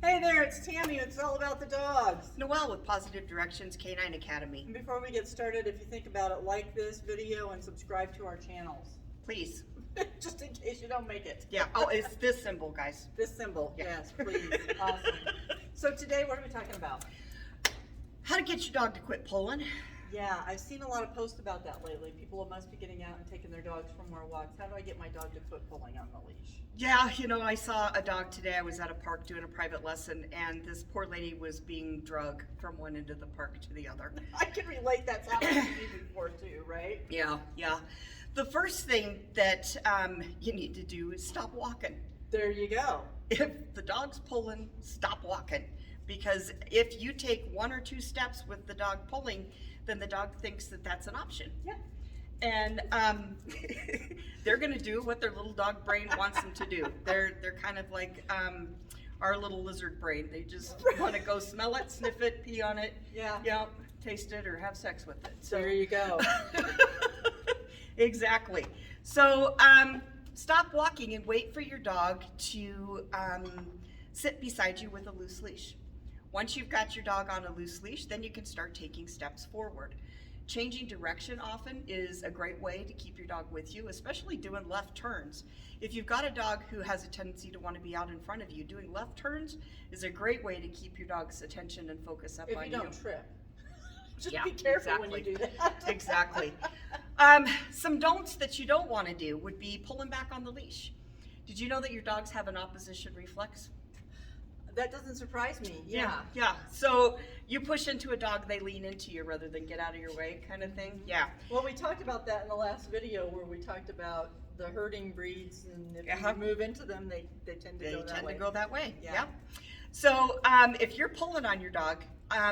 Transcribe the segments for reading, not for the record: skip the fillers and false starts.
Hey there, it's Tammy. It's all about the dogs. Noelle with Positive Directions Canine Academy. And before we get started, if you think about it, like this video and subscribe to our channels. Please. Just in case you don't make it. Yeah. Oh, it's this symbol, guys. This symbol. Yeah. Yes, please. Awesome. So today, what are we talking about? How to get your dog to quit pulling. Yeah, I've seen a lot of posts about that lately. People must be getting out and taking their dogs for more walks. How do I get my dog to quit pulling on the leash? Yeah, I saw a dog today. I was at a park doing a private lesson, and this poor lady was being drugged from one end of the park to the other. I can relate. That's happened to me before too, right? Yeah. The first thing that you need to do is stop walking. There you go. If the dog's pulling, stop walking. Because if you take one or two steps with the dog pulling, then the dog thinks that that's an option. Yeah. And they're going to do what their little dog brain wants them to do. They're kind of like our little lizard brain. They just want to go smell it, sniff it, pee on it, taste it, or have sex with it. So there you go. Exactly. So stop walking and wait for your dog to sit beside you with a loose leash. Once you've got your dog on a loose leash, then you can start taking steps forward. Changing direction often is a great way to keep your dog with you, especially doing left turns. If you've got a dog who has a tendency to want to be out in front of you, doing left turns is a great way to keep your dog's attention and focus up on you. If you don't trip. Just Yeah, be careful exactly. when you do that. Exactly. Some don'ts that you don't want to do would be pulling back on the leash. Did you know that your dogs have an opposition reflex? That doesn't surprise me. Yeah. So you push into a dog, they lean into you rather than get out of your way kind of thing. Yeah. Well, we talked about that in the last video where we talked about the herding breeds, and if you move into them, they tend to go that way. Yeah. So if you're pulling on your dog,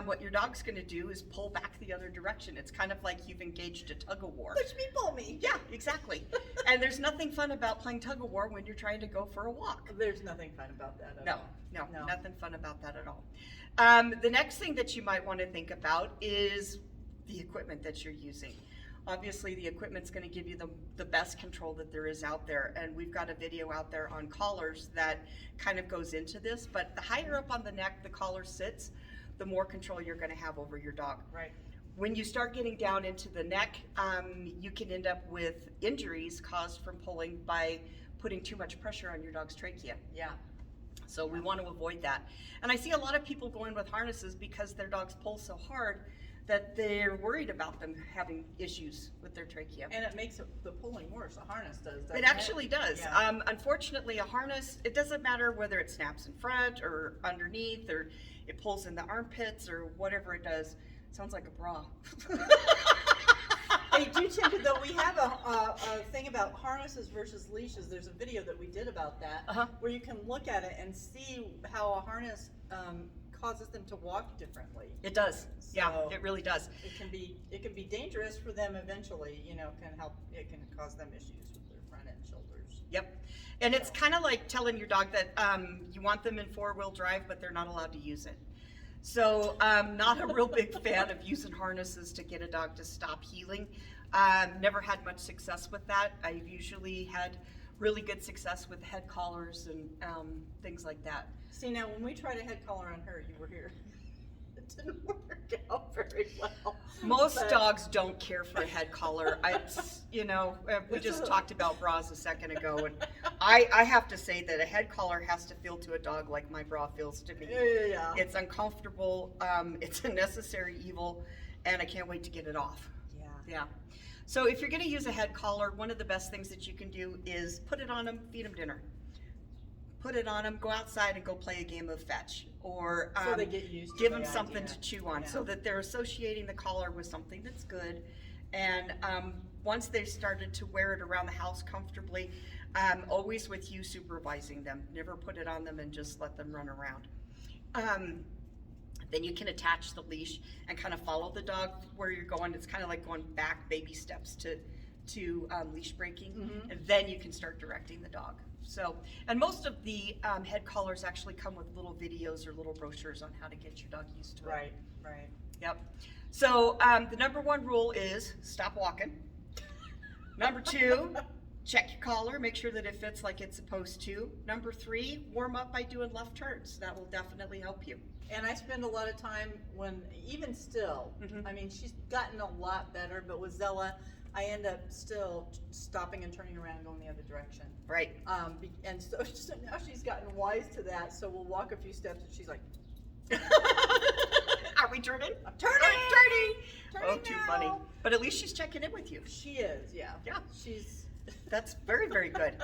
what your dog's going to do is pull back the other direction. It's kind of like you've engaged a tug of war. Push me, pull me. Yeah, exactly. And there's nothing fun about playing tug of war when you're trying to go for a walk. There's nothing fun about that at all. No, nothing fun about that at all. The next thing that you might want to think about is the equipment that you're using. Obviously, the equipment's going to give you the best control that there is out there, and we've got a video out there on collars that kind of goes into this, but the higher up on the neck the collar sits, the more control you're going to have over your dog. Right. When you start getting down into the neck, you can end up with injuries caused from pulling by putting too much pressure on your dog's trachea. Yeah. So we want to avoid that. And I see a lot of people going with harnesses because their dogs pull so hard that they're worried about them having issues with their trachea. And it makes the pulling worse. A harness does. It actually does. Yeah. Unfortunately, a harness, it doesn't matter whether it snaps in front or underneath or it pulls in the armpits or whatever it does. It sounds like a bra. Hey, do tend to, though, we have a thing about harnesses versus leashes. There's a video that we did about that, where you can look at it and see how a harness causes them to walk differently. It does. So yeah, it really does. It can be dangerous for them eventually. It can cause them issues with their front end shoulders. Yep. And it's kind of like telling your dog that you want them in 4-wheel drive, but they're not allowed to use it. So I'm not a real big fan of using harnesses to get a dog to stop healing. Never had much success with that. I've usually had really good success with head collars and things like that. See, now when we tried a head collar on her, you were here. It didn't work out very well. Most dogs don't care for a head collar. We just talked about bras a second ago, and I have to say that a head collar has to feel to a dog like my bra feels to me. Yeah. It's uncomfortable. It's a necessary evil, and I can't wait to get it off. Yeah. So if you're going to use a head collar, one of the best things that you can do is put it on them, feed them dinner. Put it on them, go outside and go play a game of fetch, or so they get used to give them something to chew on, yeah. so that they're associating the collar with something that's good. And once they've started to wear it around the house comfortably, always with you supervising them. Never put it on them and just let them run around. Then you can attach the leash and kind of follow the dog where you're going. It's kind of like going back baby steps to leash breaking, and then you can start directing the dog. So, and most of the head collars actually come with little videos or little brochures on how to get your dog used to it. Right. Yep. So the number one rule is stop walking. Number two, check your collar, make sure that it fits like it's supposed to. Number 3, warm up by doing left turns. That will definitely help you. And I spend a lot of time when, even still, I mean, she's gotten a lot better, but with Zella, I end up still stopping and turning around and going the other direction. Right. And so now she's gotten wise to that, so we'll walk a few steps and she's like, Are we turning? I'm turning! Oh, too funny. But at least she's checking in with you. She is, yeah. Yeah. That's very, very good.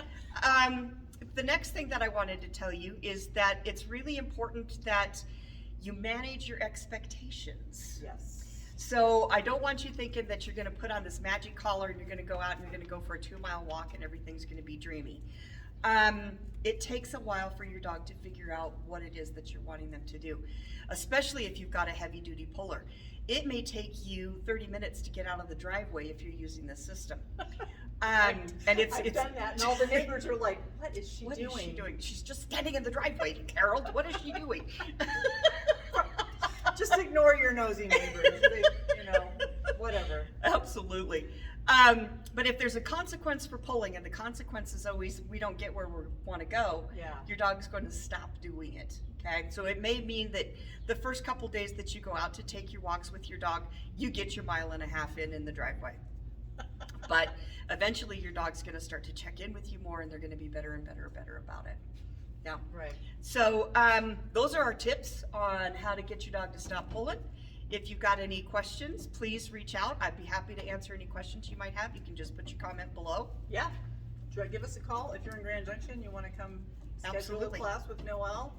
The next thing that I wanted to tell you is that it's really important that you manage your expectations. Yes. So I don't want you thinking that you're going to put on this magic collar and you're going to go out and you're going to go for a 2-mile walk and everything's going to be dreamy. It takes a while for your dog to figure out what it is that you're wanting them to do, especially if you've got a heavy duty puller. It may take you 30 minutes to get out of the driveway if you're using this system. And I've done that, and all the neighbors are like, "What is she doing? What is she doing? She's just standing in the driveway, Carol. What is she doing?" Just ignore your nosy neighbors. They, whatever. Absolutely. But if there's a consequence for pulling, and the consequence is always we don't get where we want to go, your dog's going to stop doing it. Okay, so it may mean that the first couple days that you go out to take your walks with your dog, you get your 1.5 miles in the driveway. But eventually your dog's going to start to check in with you more, and they're going to be better and better about it. Yeah. Right. So those are our tips on how to get your dog to stop pulling. If you've got any questions, please reach out. I'd be happy to answer any questions you might have. You can just put your comment below. Yeah. Give us a call if you're in Grand Junction. You want to come schedule a class with Noelle.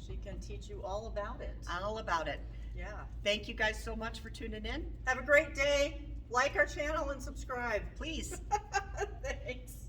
She can teach you all about it. All about it. Yeah. Thank you guys so much for tuning in. Have a great day. Like our channel and subscribe. Please. Thanks.